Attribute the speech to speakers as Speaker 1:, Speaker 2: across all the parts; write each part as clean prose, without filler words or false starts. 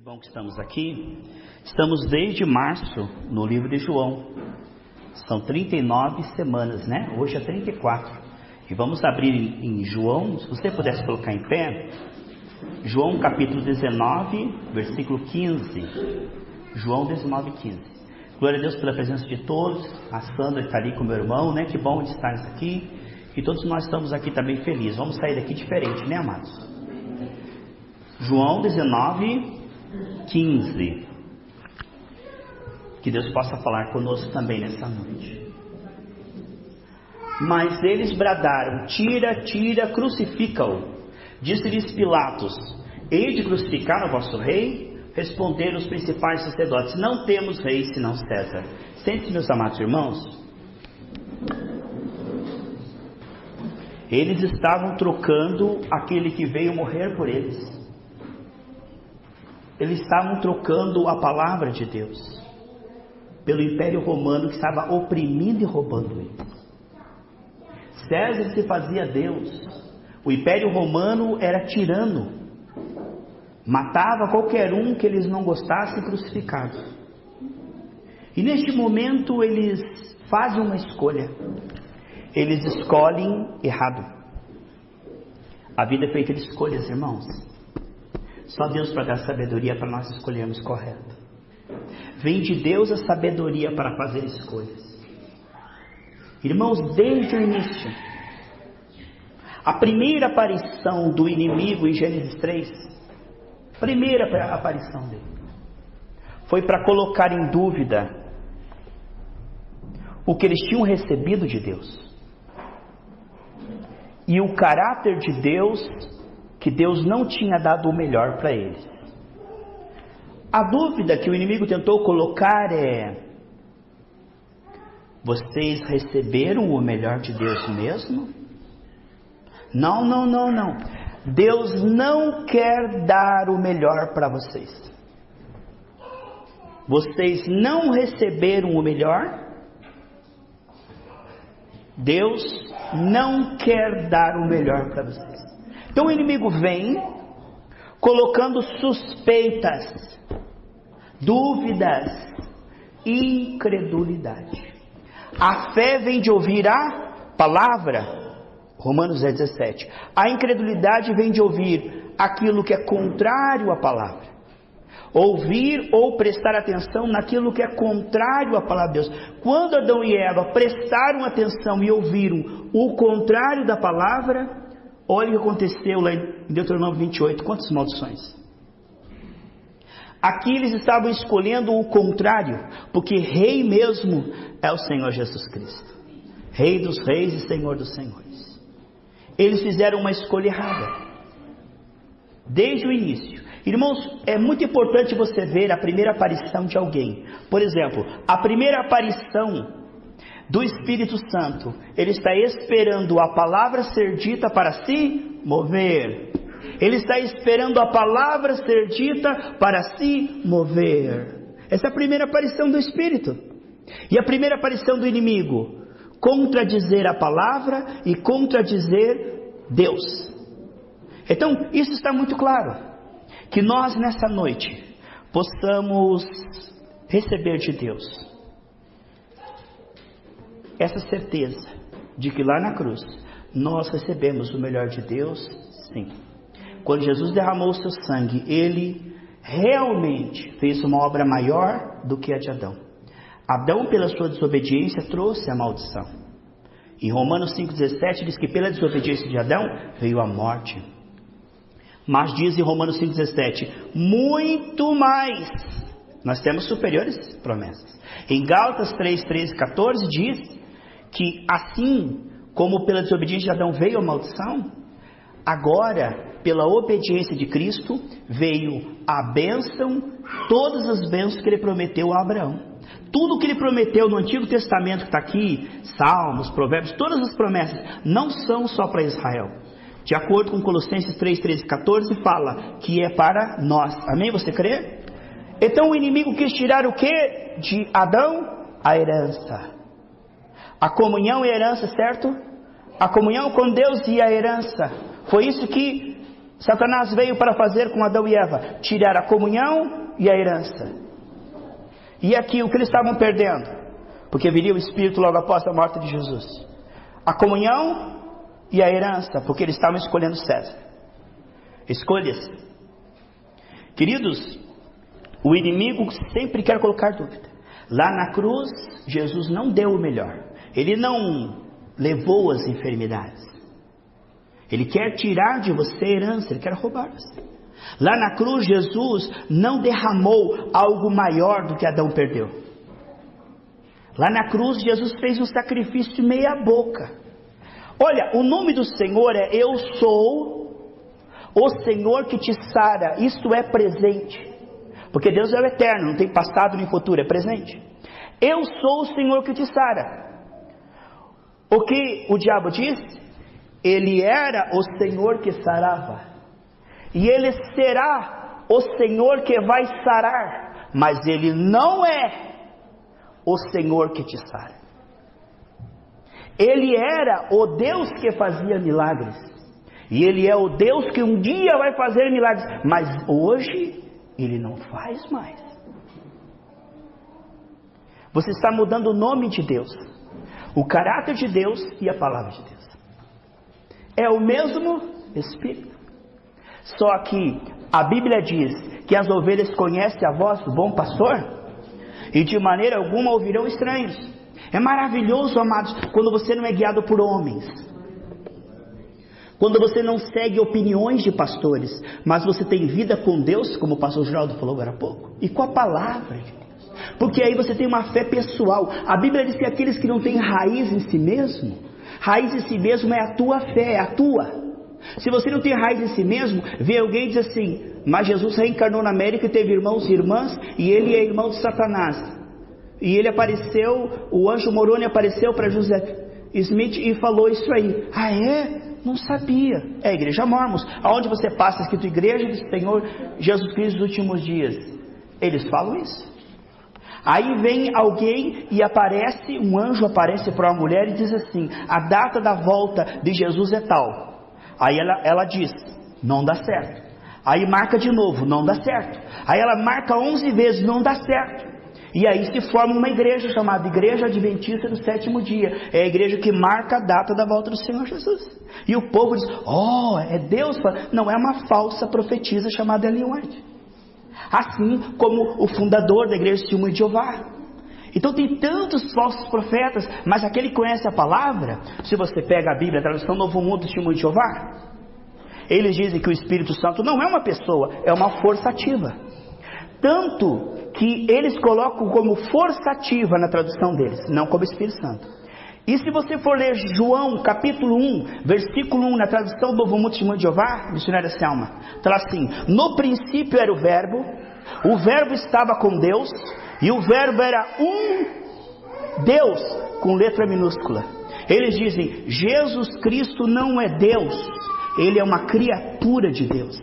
Speaker 1: Bom que estamos aqui. Estamos desde março no livro de João. São 39 semanas, né? Hoje é 34. E vamos abrir em João, se você pudesse colocar em pé, João capítulo 19, versículo 15. João 19, 15. Glória a Deus pela presença de todos. A Sandra está ali com o meu irmão, né? Que bom de estar aqui. E todos nós estamos aqui também felizes. Vamos sair daqui diferente, né, amados? João 19, 15. Que Deus possa falar conosco também nessa noite. Mas eles bradaram: tira, tira, crucifica-o. Disse-lhes Pilatos: hei de crucificar o vosso rei? Responderam os principais sacerdotes: não temos rei senão César. Sente-se, meus amados irmãos. Eles estavam trocando aquele que veio morrer por eles. Eles estavam trocando a palavra de Deus pelo Império Romano que estava oprimindo e roubando eles. César se fazia Deus. O Império Romano era tirano. Matava qualquer um que eles não gostassem, crucificado. E neste momento eles fazem uma escolha. Eles escolhem errado. A vida é feita de escolhas, irmãos. Só Deus para dar sabedoria para nós escolhermos correto. Vem de Deus a sabedoria para fazer escolhas. Irmãos, desde o início, a primeira aparição do inimigo em Gênesis 3, primeira aparição dele, foi para colocar em dúvida o que eles tinham recebido de Deus e o caráter de Deus, que Deus não tinha dado o melhor para eles. A dúvida que o inimigo tentou colocar é: vocês receberam o melhor de Deus mesmo? Não. Deus não quer dar o melhor para vocês. Vocês não receberam o melhor? Deus não quer dar o melhor para vocês. Então o inimigo vem colocando suspeitas, dúvidas, incredulidade. A fé vem de ouvir a palavra, Romanos 17. A incredulidade vem de ouvir aquilo que é contrário à palavra. Ouvir ou prestar atenção naquilo que é contrário à palavra de Deus. Quando Adão e Eva prestaram atenção e ouviram o contrário da palavra, olha o que aconteceu lá em Deuteronômio 28, quantas maldições. Aqui eles estavam escolhendo o contrário, porque rei mesmo é o Senhor Jesus Cristo, Rei dos reis e Senhor dos senhores. Eles fizeram uma escolha errada, desde o início. Irmãos, é muito importante você ver a primeira aparição de alguém. Por exemplo, a primeira aparição do Espírito Santo, ele está esperando a palavra ser dita para se mover. Ele está esperando a palavra ser dita para se mover. Essa é a primeira aparição do Espírito. E a primeira aparição do inimigo: contradizer a palavra e contradizer Deus. Então, isso está muito claro. Que nós nessa noite possamos receber de Deus essa certeza de que lá na cruz nós recebemos o melhor de Deus, sim. Quando Jesus derramou o seu sangue, Ele realmente fez uma obra maior do que a de Adão. Adão, pela sua desobediência, trouxe a maldição. Em Romanos 5,17 diz que pela desobediência de Adão veio a morte. Mas diz em Romanos 5,17, muito mais, nós temos superiores promessas. Em Gálatas 3, 13, 14 diz que assim como pela desobediência de Adão veio a maldição, agora pela obediência de Cristo veio a bênção, todas as bênçãos que Ele prometeu a Abraão. Tudo que Ele prometeu no Antigo Testamento que está aqui, Salmos, Provérbios, todas as promessas não são só para Israel. De acordo com Colossenses 3, 13 e 14, fala que é para nós. Amém? Você crê? Então o inimigo quis tirar o que de Adão? A herança. A comunhão e a herança, certo? A comunhão com Deus e a herança. Foi isso que Satanás veio para fazer com Adão e Eva? Tirar a comunhão e a herança. E aqui o que eles estavam perdendo? Porque viria o Espírito logo após a morte de Jesus. A comunhão e a herança, porque eles estavam escolhendo César. Escolhas. Queridos, o inimigo sempre quer colocar dúvida. Lá na cruz, Jesus não deu o melhor. Ele não levou as enfermidades. Ele quer tirar de você a herança, ele quer roubar você. Lá na cruz, Jesus não derramou algo maior do que Adão perdeu. Lá na cruz, Jesus fez um sacrifício meia boca. Olha, o nome do Senhor é Eu Sou o Senhor que te sara. Isto é presente. Porque Deus é o eterno, não tem passado nem futuro, é presente. Eu sou o Senhor que te sara. O que o diabo disse? Ele era o Senhor que sarava. E ele será o Senhor que vai sarar. Mas ele não é o Senhor que te sara. Ele era o Deus que fazia milagres. E ele é o Deus que um dia vai fazer milagres. Mas hoje ele não faz mais. Você está mudando o nome de Deus, o caráter de Deus e a palavra de Deus. É o mesmo Espírito. Só que a Bíblia diz que as ovelhas conhecem a voz do bom pastor e de maneira alguma ouvirão estranhos. É maravilhoso, amados, quando você não é guiado por homens, quando você não segue opiniões de pastores, mas você tem vida com Deus, como o pastor Geraldo falou agora há pouco, e com a palavra de Deus. Porque aí você tem uma fé pessoal. A Bíblia diz que aqueles que não têm raiz em si mesmo, raiz em si mesmo é a tua fé, é a tua. Se você não tem raiz em si mesmo, vem alguém e diz assim: mas Jesus reencarnou na América e teve irmãos e irmãs, e ele é irmão de Satanás. E ele apareceu, o anjo Moroni apareceu para José Smith e falou isso aí. Ah, é? Não sabia. É a igreja Mormons. Aonde você passa escrito Igreja do Senhor Jesus Cristo dos últimos dias. Eles falam isso. Aí vem alguém e aparece, um anjo aparece para uma mulher e diz assim: a data da volta de Jesus é tal. Aí ela diz: não dá certo. Aí marca de novo: não dá certo. Aí ela marca 11 vezes: não dá certo. E aí se forma uma igreja chamada Igreja Adventista do Sétimo Dia. É a igreja que marca a data da volta do Senhor Jesus. E o povo diz: oh, é Deus. Não, é uma falsa profetisa chamada Ellen White. Assim como o fundador da igreja Testemunho de Jeová. Então tem tantos falsos profetas, mas aquele que conhece a palavra, se você pega a Bíblia, a tradução Novo Mundo Testemunho de Jeová, eles dizem que o Espírito Santo não é uma pessoa, é uma força ativa. Tanto que eles colocam como força ativa na tradução deles, não como Espírito Santo. E se você for ler João capítulo 1, versículo 1, na tradução do Novo Mundo Testemunho de Jeová, missionária Selma, está assim: no princípio era o verbo estava com Deus, e o verbo era um Deus, com letra minúscula. Eles dizem: Jesus Cristo não é Deus, ele é uma criatura de Deus.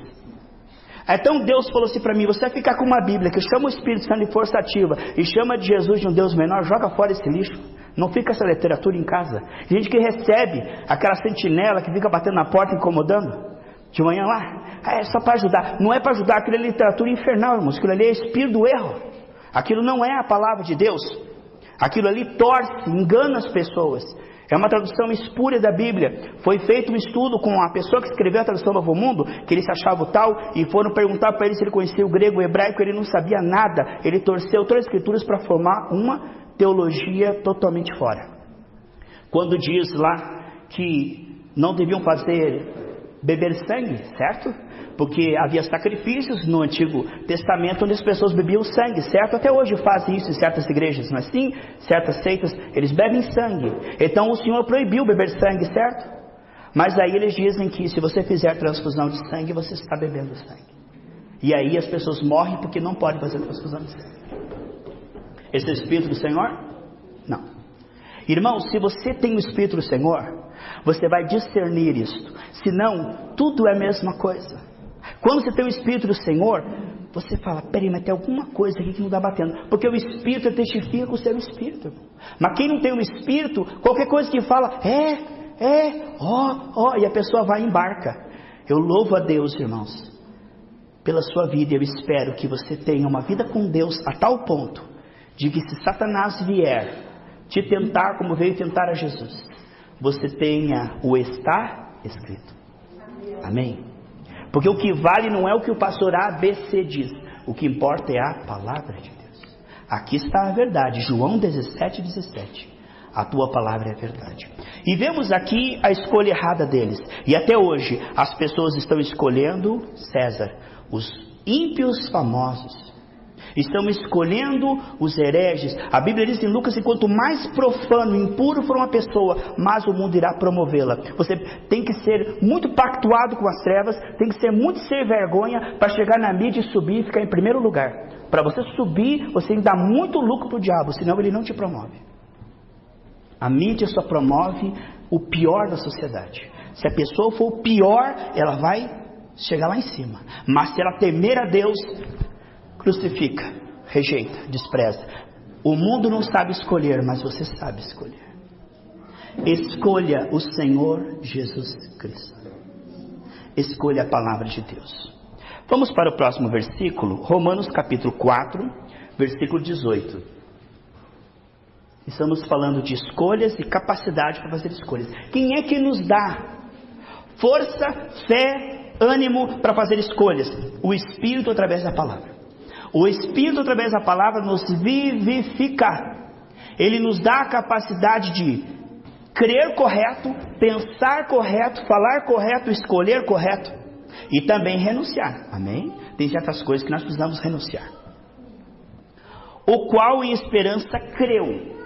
Speaker 1: Então Deus falou assim para mim: você vai ficar com uma Bíblia que chama o Espírito Santo de força ativa e chama de Jesus de um Deus menor, joga fora esse lixo. Não fica essa literatura em casa. Gente que recebe aquela sentinela que fica batendo na porta incomodando de manhã lá, é só para ajudar. Não é para ajudar, aquilo é literatura infernal, irmãos. Aquilo ali é espírito do erro. Aquilo não é a palavra de Deus. Aquilo ali torce, engana as pessoas. É uma tradução espúria da Bíblia. Foi feito um estudo com a pessoa que escreveu a tradução Novo Mundo, que ele se achava o tal, e foram perguntar para ele se ele conhecia o grego e o hebraico. Ele não sabia nada. Ele torceu todas as escrituras para formar uma teologia totalmente fora. Quando diz lá que não deviam beber sangue, certo? Porque havia sacrifícios no Antigo Testamento onde as pessoas bebiam sangue, certo? Até hoje fazem isso em certas igrejas, não é assim? Certas seitas, eles bebem sangue. Então o Senhor proibiu beber sangue, certo? Mas aí eles dizem que se você fizer transfusão de sangue, você está bebendo sangue. E aí as pessoas morrem porque não podem fazer transfusão de sangue. Esse é o Espírito do Senhor? Não. Irmão, se você tem o Espírito do Senhor, você vai discernir isto. Senão, tudo é a mesma coisa. Quando você tem o Espírito do Senhor, você fala: peraí, mas tem alguma coisa aqui que não está batendo. Porque o Espírito testifica com o seu Espírito. Mas quem não tem o Espírito, qualquer coisa que fala, ó, e a pessoa vai e embarca. Eu louvo a Deus, irmãos, pela sua vida. Eu espero que você tenha uma vida com Deus a tal ponto de que, se Satanás vier te tentar como veio tentar a Jesus, você tenha o está escrito. Amém? Porque o que vale não é o que o pastor ABC diz, o que importa é a palavra de Deus. Aqui está a verdade, João 17:17. A tua palavra é verdade. E vemos aqui a escolha errada deles. E até hoje as pessoas estão escolhendo César. Os ímpios famosos estão escolhendo os hereges. A Bíblia diz em Lucas que quanto mais profano, impuro for uma pessoa, mais o mundo irá promovê-la. Você tem que ser muito pactuado com as trevas, tem que ser muito sem vergonha para chegar na mídia e subir e ficar em primeiro lugar. Para você subir, você tem que dar muito lucro para o diabo, senão ele não te promove. A mídia só promove o pior da sociedade. Se a pessoa for o pior, ela vai chegar lá em cima. Mas se ela temer a Deus, crucifica, rejeita, despreza. O mundo não sabe escolher, mas você sabe escolher. Escolha o Senhor Jesus Cristo. Escolha a palavra de Deus. Vamos para o próximo versículo, Romanos capítulo 4, versículo 18. Estamos falando de escolhas e capacidade para fazer escolhas. Quem é que nos dá força, fé, ânimo para fazer escolhas? O Espírito através da palavra. O Espírito através da palavra nos vivifica. Ele nos dá a capacidade de crer correto, pensar correto, falar correto, escolher correto e também renunciar. Amém? Tem certas coisas que nós precisamos renunciar. O qual em esperança creu.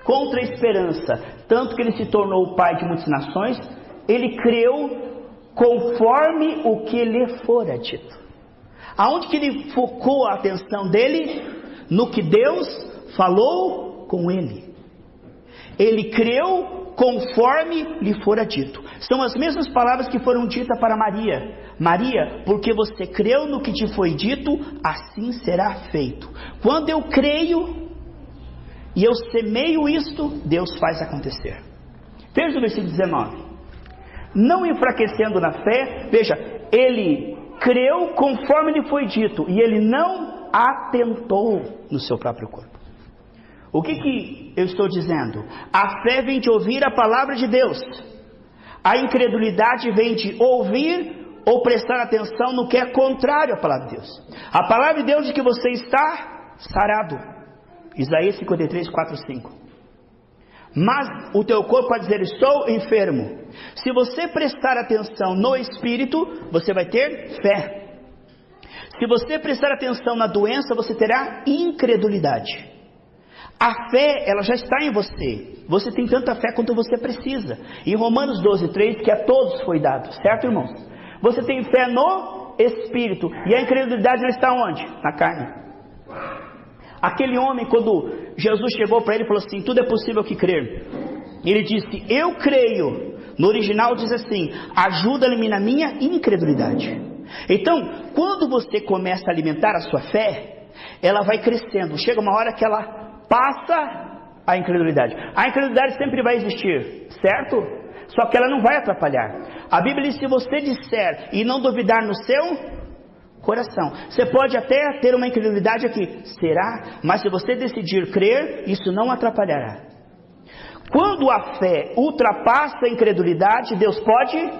Speaker 1: Contra a esperança, tanto que ele se tornou o pai de muitas nações, ele creu conforme o que lhe fora dito. Aonde que ele focou a atenção dele? No que Deus falou com ele. Ele creu conforme lhe fora dito. São as mesmas palavras que foram ditas para Maria. Maria, porque você creu no que te foi dito, assim será feito. Quando eu creio e eu semeio isto, Deus faz acontecer. Veja o versículo 19. Não enfraquecendo na fé, veja, ele creu conforme lhe foi dito, e ele não atentou no seu próprio corpo. O que eu estou dizendo? A fé vem de ouvir a palavra de Deus. A incredulidade vem de ouvir ou prestar atenção no que é contrário à palavra de Deus. A palavra de Deus diz que você está sarado. Isaías 53, 4, 5. Mas o teu corpo pode dizer, estou enfermo. Se você prestar atenção no Espírito, você vai ter fé. Se você prestar atenção na doença, você terá incredulidade. A fé, ela já está em você. Você tem tanta fé quanto você precisa. Em Romanos 12, 3, que a todos foi dado. Certo, irmãos? Você tem fé no Espírito. E a incredulidade, ela está onde? Na carne. Aquele homem, quando Jesus chegou para ele e falou assim, tudo é possível que crer. Ele disse, eu creio. No original diz assim, ajuda-me na minha incredulidade. Então, quando você começa a alimentar a sua fé, ela vai crescendo. Chega uma hora que ela passa a incredulidade. A incredulidade sempre vai existir, certo? Só que ela não vai atrapalhar. A Bíblia diz, se você disser e não duvidar no seu coração. Você pode até ter uma incredulidade aqui, será? Mas se você decidir crer, isso não atrapalhará. Quando a fé ultrapassa a incredulidade, Deus pode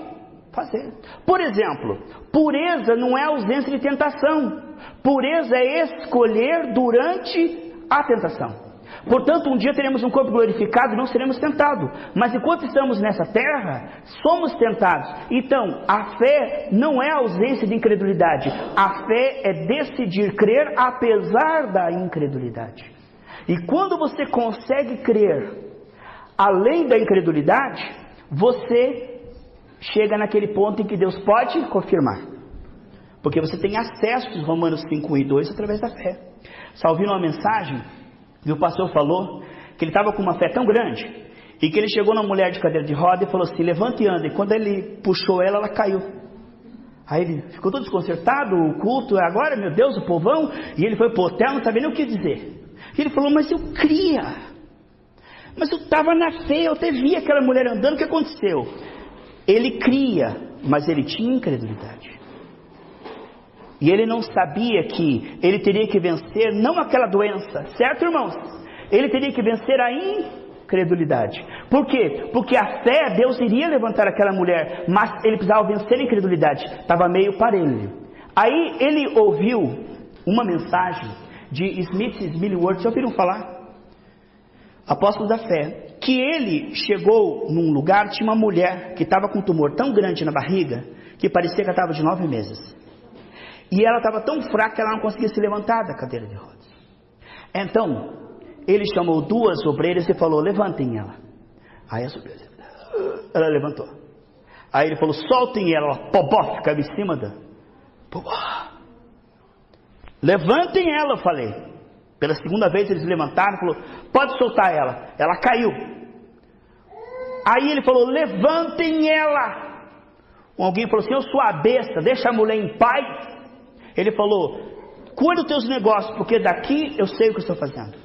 Speaker 1: fazer. Por exemplo, pureza não é ausência de tentação. Pureza é escolher durante a tentação. Portanto, um dia teremos um corpo glorificado e não seremos tentados. Mas enquanto estamos nessa terra, somos tentados. Então, a fé não é ausência de incredulidade. A fé é decidir crer apesar da incredulidade. E quando você consegue crer além da incredulidade, você chega naquele ponto em que Deus pode confirmar. Porque você tem acesso aos Romanos 5, 1 e 2 através da fé. Está ouvindo uma mensagem? E o pastor falou que ele estava com uma fé tão grande e que ele chegou na mulher de cadeira de roda e falou assim, levanta e anda. E quando ele puxou ela, ela caiu. Aí ele ficou todo desconcertado, o culto é agora, meu Deus, o povão. E ele foi pro hotel, não sabia nem o que dizer. E ele falou, mas eu cria. Mas eu estava na fé, eu até vi aquela mulher andando, o que aconteceu? Ele cria, mas ele tinha incredulidade. E ele não sabia que ele teria que vencer não aquela doença, certo, irmãos? Ele teria que vencer a incredulidade. Por quê? Porque a fé, Deus iria levantar aquela mulher, mas ele precisava vencer a incredulidade. Estava meio parelho. Aí ele ouviu uma mensagem de Smith Wigglesworth, já ouviram falar? Apóstolo da fé. Que ele chegou num lugar, tinha uma mulher que estava com um tumor tão grande na barriga, que parecia que ela estava de 9 meses. E ela estava tão fraca que ela não conseguia se levantar da cadeira de rodas. Então, ele chamou 2 obreiras e falou, levantem ela. Aí as obreiras, ela levantou. Aí ele falou, soltem ela, ela ficava em cima da... Levantem ela, eu falei. Pela segunda vez eles levantaram e falou, pode soltar ela. Ela caiu. Aí ele falou, levantem ela. Alguém falou assim, eu sou a besta, deixa a mulher em paz. Ele falou, cuida dos teus negócios, porque daqui eu sei o que eu estou fazendo.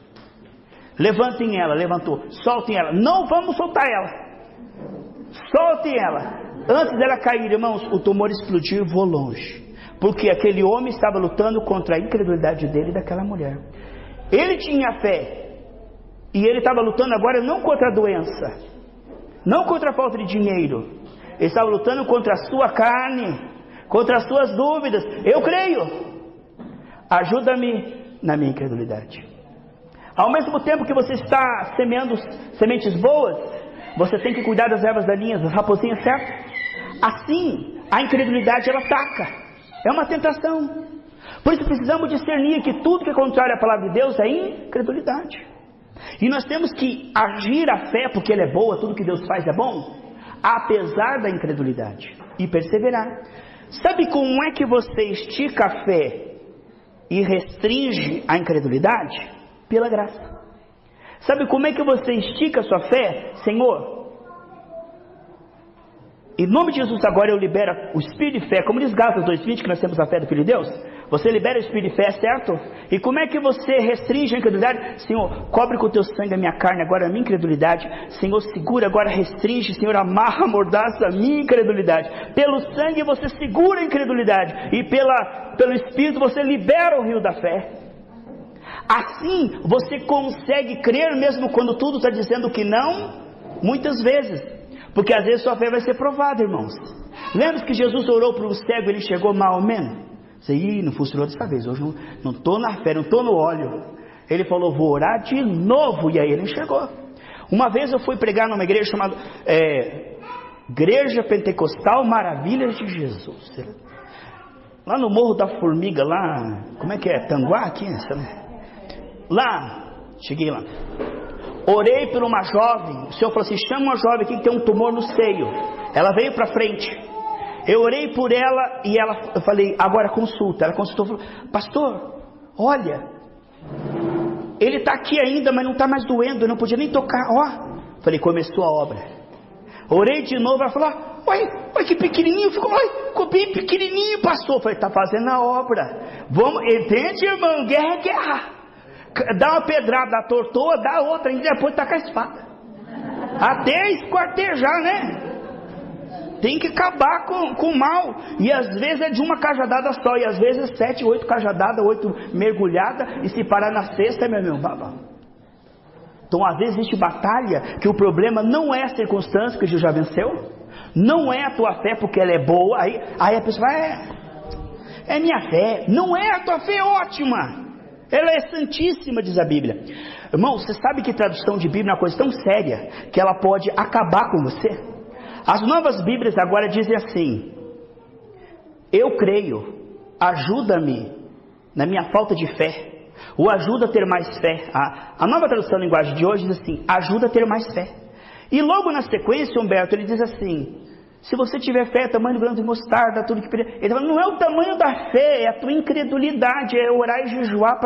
Speaker 1: Levantem ela, levantou, soltem ela, não vamos soltar ela, soltem ela. Antes dela cair, irmãos, o tumor explodiu e voou longe, porque aquele homem estava lutando contra a incredulidade dele e daquela mulher. Ele tinha fé, e ele estava lutando agora não contra a doença, não contra a falta de dinheiro, ele estava lutando contra a sua carne, contra as suas dúvidas. Eu creio, ajuda-me na minha incredulidade. Ao mesmo tempo que você está semeando sementes boas, você tem que cuidar das ervas daninhas, das raposinhas, certo? Assim, a incredulidade ela ataca, é uma tentação. Por isso precisamos discernir que tudo que é contrário à palavra de Deus é incredulidade. E nós temos que agir a fé, porque ela é boa, tudo que Deus faz é bom, apesar da incredulidade, e perseverar. Sabe como é que você estica a fé e restringe a incredulidade? Pela graça. Sabe como é que você estica a sua fé? Senhor, em nome de Jesus agora eu libero o Espírito de fé, como diz Gálatas 2:20, que nós temos a fé do Filho de Deus. Você libera o Espírito de fé, certo? E como é que você restringe a incredulidade? Senhor, cobre com o teu sangue a minha carne, agora a minha incredulidade. Senhor, segura, agora restringe. Senhor, amarra, amordaça a minha incredulidade. Pelo sangue você segura a incredulidade. E pelo Espírito você libera o rio da fé. Assim você consegue crer mesmo quando tudo está dizendo que não, muitas vezes. Porque às vezes sua fé vai ser provada, irmãos. Lembra que Jesus orou para o cego e ele chegou mal ou menos? Você, não funcionou dessa vez, hoje não estou na fé, não estou no óleo. Ele falou, vou orar de novo, e aí ele enxergou. Uma vez eu fui pregar numa igreja chamada Igreja Pentecostal Maravilhas de Jesus, lá no Morro da Formiga, lá, como é que é, Tanguá aqui, lá, cheguei lá, orei por uma jovem, o Senhor falou assim, chama uma jovem aqui que tem um tumor no seio. Ela veio para frente. Eu orei por ela e eu falei, agora consulta. Ela consultou e falou, pastor, olha, ele está aqui ainda, mas não está mais doendo, eu não podia nem tocar, ó. Falei, começou a obra. Orei de novo, ela falou, olha que pequenininho, ficou bem pequenininho, pastor. Falei, está fazendo a obra. Vamos, entende, irmão? Guerra é guerra. Dá uma pedrada, atortou, dá outra, e depois taca a espada. Até esquartejar, né? Tem que acabar com o mal. E às vezes é de uma cajadada só. E às vezes 7, 8 cajadadas, 8 mergulhadas. E se parar na sexta, meu irmão, baba. Então às vezes existe batalha, que o problema não é a circunstância que Jesus já venceu. Não é a tua fé porque ela é boa. Aí a pessoa é minha fé. Não é, a tua fé é ótima. Ela é santíssima, diz a Bíblia. Irmão, você sabe que tradução de Bíblia é uma coisa tão séria, que ela pode acabar com você. As novas Bíblias agora dizem assim, eu creio, ajuda-me na minha falta de fé, ou ajuda a ter mais fé. A nova tradução da linguagem de hoje diz assim, ajuda a ter mais fé. E logo na sequência, Humberto, ele diz assim, se você tiver fé, tamanho do grão de mostarda, tudo que... Ele fala, não é o tamanho da fé, é a tua incredulidade, é orar e jejuar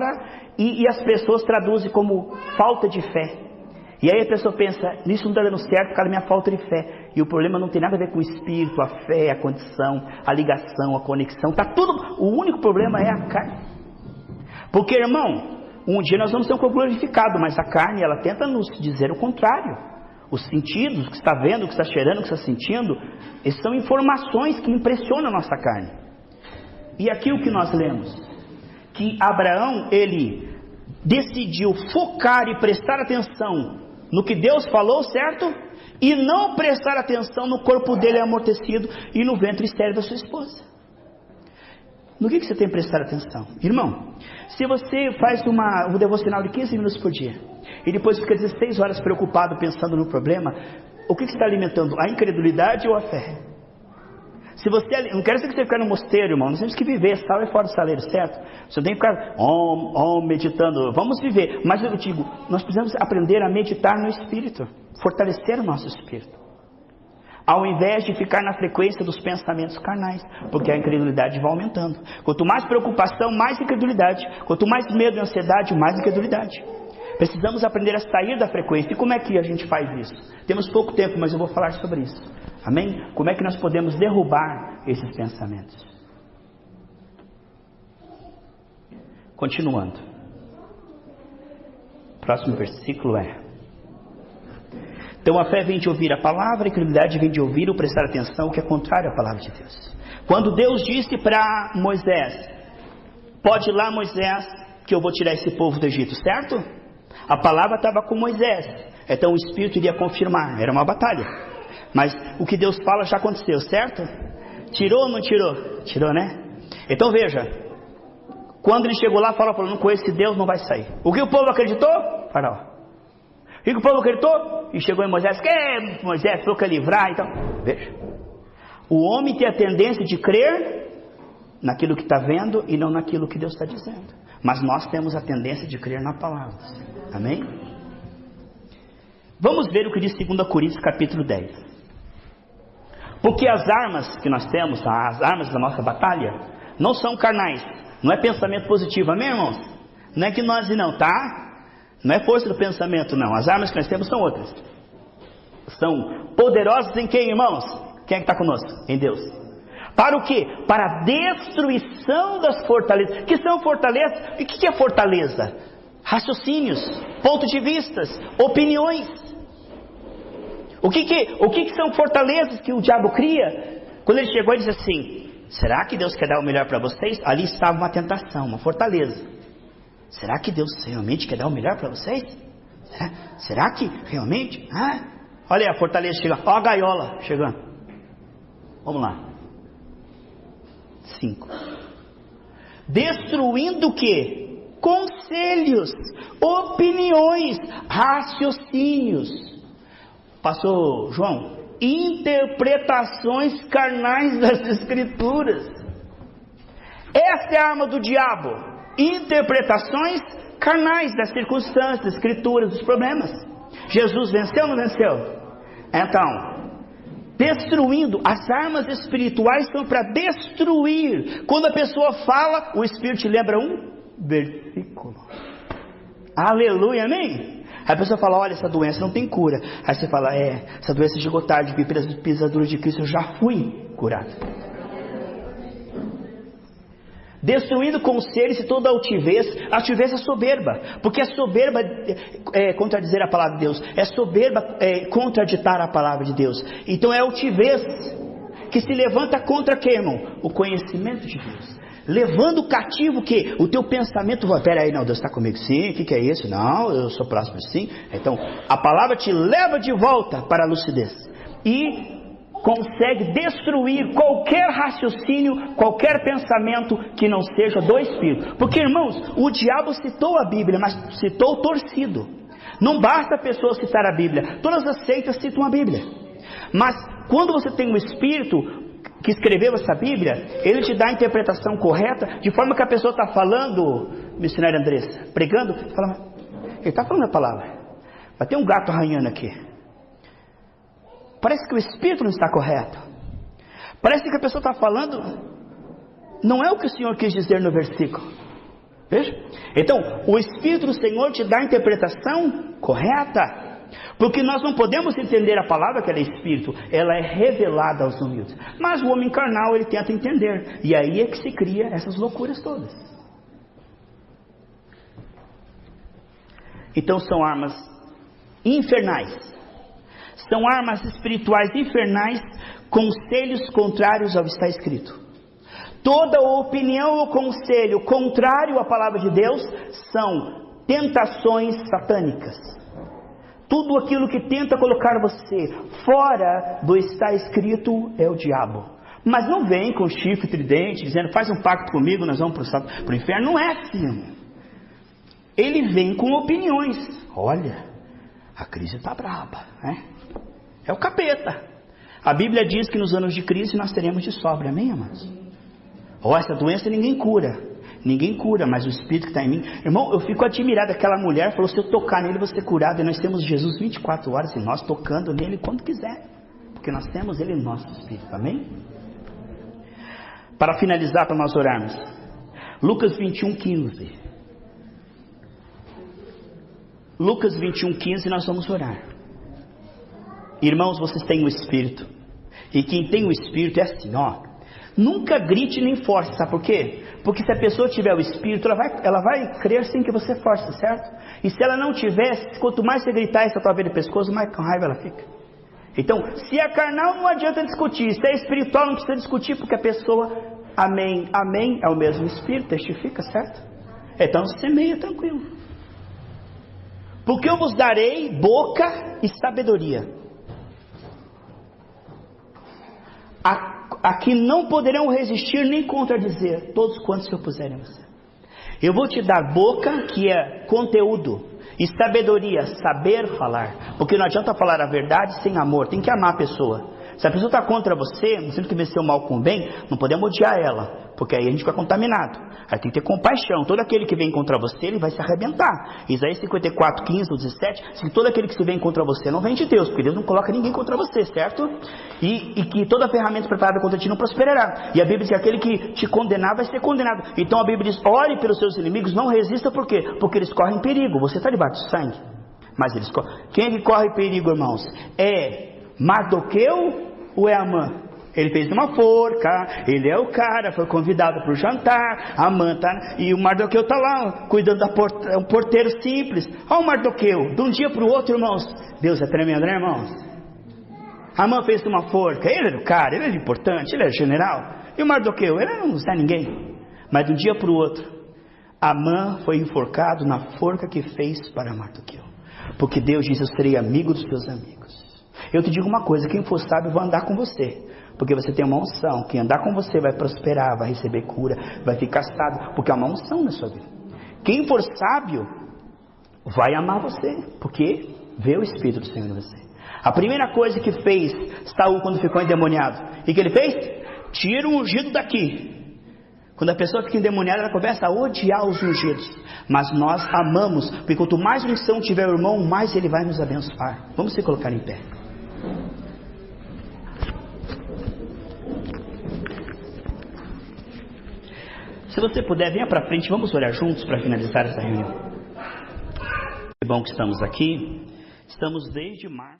Speaker 1: e as pessoas traduzem como falta de fé. E aí a pessoa pensa, isso não está dando certo por causa da minha falta de fé. E o problema não tem nada a ver com o espírito, a fé, a condição, a ligação, a conexão. Tá tudo. O único problema é a carne. Porque, irmão, um dia nós vamos ter um corpo glorificado, mas a carne, ela tenta nos dizer o contrário. Os sentidos, o que está vendo, o que está cheirando, o que está sentindo, essas são informações que impressionam a nossa carne. E aqui o que nós lemos? Que Abraão, ele decidiu focar e prestar atenção no que Deus falou, certo? E não prestar atenção no corpo dele amortecido e no ventre estéril da sua esposa. No que você tem que prestar atenção? Irmão, se você faz um devocional de 15 minutos por dia e depois fica 16 horas preocupado pensando no problema, o que você está alimentando? A incredulidade ou a fé? Se você, não quero dizer que você ficar no mosteiro, irmão, nós temos que viver, sal é fora do saleiro, certo? Você tem que ficar meditando, vamos viver, mas eu digo, nós precisamos aprender a meditar no Espírito, fortalecer o nosso Espírito, ao invés de ficar na frequência dos pensamentos carnais, porque a incredulidade vai aumentando. Quanto mais preocupação, mais incredulidade. Quanto mais medo e ansiedade, mais incredulidade. Precisamos aprender a sair da frequência. E como é que a gente faz isso? Temos pouco tempo, mas eu vou falar sobre isso. Amém? Como é que nós podemos derrubar esses pensamentos? Continuando. Próximo versículo é: então a fé vem de ouvir a palavra, a incredulidade vem de ouvir ou prestar atenção, o que é contrário à palavra de Deus. Quando Deus disse para Moisés: pode ir lá, Moisés, que eu vou tirar esse povo do Egito, certo? A palavra estava com Moisés, então o Espírito iria confirmar, era uma batalha. Mas o que Deus fala já aconteceu, certo? Tirou ou não tirou? Tirou, né? Então veja, quando ele chegou lá, falou, não conheço esse Deus, não vai sair. O que o povo acreditou? Faraó. E o povo acreditou? E chegou em Moisés, que Moisés falou que ia livrar, então, veja, o homem tem a tendência de crer naquilo que está vendo e não naquilo que Deus está dizendo, mas nós temos a tendência de crer na palavra, amém? Vamos ver o que diz 2 Coríntios capítulo 10, porque as armas que nós temos, as armas da nossa batalha, não são carnais, não é pensamento positivo, amém, irmãos? Não é que nós não, tá? Não é força do pensamento, não. As armas que nós temos são outras. São poderosas em quem, irmãos? Quem é que está conosco? Em Deus. Para o quê? Para a destruição das fortalezas. Que são fortalezas? E o que é fortaleza? Raciocínios, pontos de vistas, opiniões. O que são fortalezas que o diabo cria? Quando ele chegou e disse assim: será que Deus quer dar o melhor para vocês? Ali estava uma tentação, uma fortaleza. Será que Deus realmente quer dar o melhor para vocês? Será que realmente? Olha aí a fortaleza chegando. Olha a gaiola chegando. Vamos lá. 5. Destruindo o quê? Conselhos, opiniões, raciocínios. Pastor João, interpretações carnais das Escrituras. Essa é a arma do diabo. Interpretações carnais das circunstâncias, das escrituras, dos problemas. Jesus venceu ou não venceu? Então, destruindo, as armas espirituais são para destruir. Quando a pessoa fala, o Espírito te lembra um versículo. Aleluia, amém? Aí a pessoa fala, olha, essa doença não tem cura. Aí você fala, essa doença chegou tarde, pelas pisaduras de Cristo eu já fui curado. Destruindo conselhos e toda altivez é soberba, porque é soberba contradizer a palavra de Deus, é soberba contraditar a palavra de Deus, então é altivez que se levanta contra quem, irmão? O conhecimento de Deus, levando cativo o que? O teu pensamento, peraí, não, Deus está comigo, sim, o que é isso? Não, eu sou próximo, sim. Então, a palavra te leva de volta para a lucidez, e consegue destruir qualquer raciocínio, qualquer pensamento que não seja do Espírito. Porque, irmãos, o diabo citou a Bíblia, mas citou torcido. Não basta a pessoa citar a Bíblia. Todas as seitas citam a Bíblia. Mas quando você tem o Espírito que escreveu essa Bíblia, ele te dá a interpretação correta, de forma que a pessoa está falando, missionária Andressa, pregando, fala, ele está falando a palavra. Vai ter um gato arranhando aqui. Parece que o Espírito não está correto. Parece que a pessoa está falando, não é o que o Senhor quis dizer no versículo. Veja? Então, o Espírito do Senhor te dá a interpretação correta. Porque nós não podemos entender a palavra que ela é Espírito. Ela é revelada aos humildes. Mas o homem carnal, ele tenta entender. E aí é que se cria essas loucuras todas. Então são armas infernais. são armas espirituais infernais, conselhos contrários ao que está escrito. Toda opinião ou conselho contrário à palavra de Deus são tentações satânicas. Tudo aquilo que tenta colocar você fora do está escrito é o diabo. Mas não vem com chifre tridente dizendo: faz um pacto comigo, nós vamos para o inferno. Não é assim. Ele vem com opiniões. Olha, a crise está braba, né? É o capeta. A Bíblia diz que nos anos de crise nós teremos de sobra, amém, amados? Essa doença ninguém cura, mas o Espírito que está em mim. Irmão, eu fico admirado. Aquela mulher falou: se eu tocar nele, vou ser curado. E nós temos Jesus 24 horas, e nós tocando nele quando quiser, porque nós temos ele no nosso Espírito, amém? Para finalizar, para nós orarmos, Lucas 21:15. Lucas 21:15, nós vamos orar. Irmãos, vocês têm o Espírito, e quem tem o Espírito é assim, ó: nunca grite nem force. Sabe por quê? Porque se a pessoa tiver o Espírito, ela vai crer sem que você force, certo? E se ela não tiver, quanto mais você gritar essa tua de pescoço, mais com raiva ela fica. Então, se é carnal, não adianta discutir. Se é espiritual, não precisa discutir, porque a pessoa, amém, é o mesmo Espírito, testifica, certo? Então semeia tranquilo. Porque eu vos darei boca e sabedoria, a que não poderão resistir nem contradizer todos quantos se opuserem a você. Eu vou te dar boca, que é conteúdo, e sabedoria, saber falar. Porque não adianta falar a verdade sem amor. Tem que amar a pessoa. Se a pessoa está contra você, não sendo que vencer o mal com o bem, não podemos odiar ela, porque aí a gente fica contaminado. Aí tem que ter compaixão. Todo aquele que vem contra você, ele vai se arrebentar. Isaías 54:15 ou 17, se todo aquele que se vem contra você não vem de Deus, porque Deus não coloca ninguém contra você, certo? E que toda ferramenta preparada contra ti não prosperará. E a Bíblia diz que aquele que te condenar vai ser condenado. Então a Bíblia diz: ore pelos seus inimigos, não resista. Por quê? Porque eles correm perigo. Você está debaixo de sangue, mas eles correm. Quem é que corre perigo, irmãos? É Mardoqueu ou é Amã? Ele fez uma forca, ele é o cara, foi convidado para o jantar, Amã tá, e o Mardoqueu está lá, cuidando da porta, é um porteiro simples. Olha o Mardoqueu, de um dia para o outro, irmãos, Deus é tremendo, né, irmãos? Amã fez uma forca, ele era o cara, ele era importante, ele era general, e o Mardoqueu, ele não é ninguém. Mas de um dia para o outro, Amã foi enforcado na forca que fez para Mardoqueu, porque Deus disse: eu serei amigo dos teus amigos. Eu te digo uma coisa: quem for sábio vai andar com você, porque você tem uma unção. Quem andar com você vai prosperar, vai receber cura, vai ficar sábio, porque é uma unção na sua vida. Quem for sábio vai amar você, porque vê o Espírito do Senhor em você. A primeira coisa que fez Saul quando ficou endemoniado, e que ele fez? Tira o ungido daqui. Quando a pessoa fica endemoniada, ela começa a odiar os ungidos. Mas nós amamos, porque quanto mais unção tiver o irmão, mais ele vai nos abençoar. Vamos se colocar em pé. Se você puder, venha para frente, vamos orar juntos para finalizar essa reunião. Que bom que estamos aqui. Estamos desde março.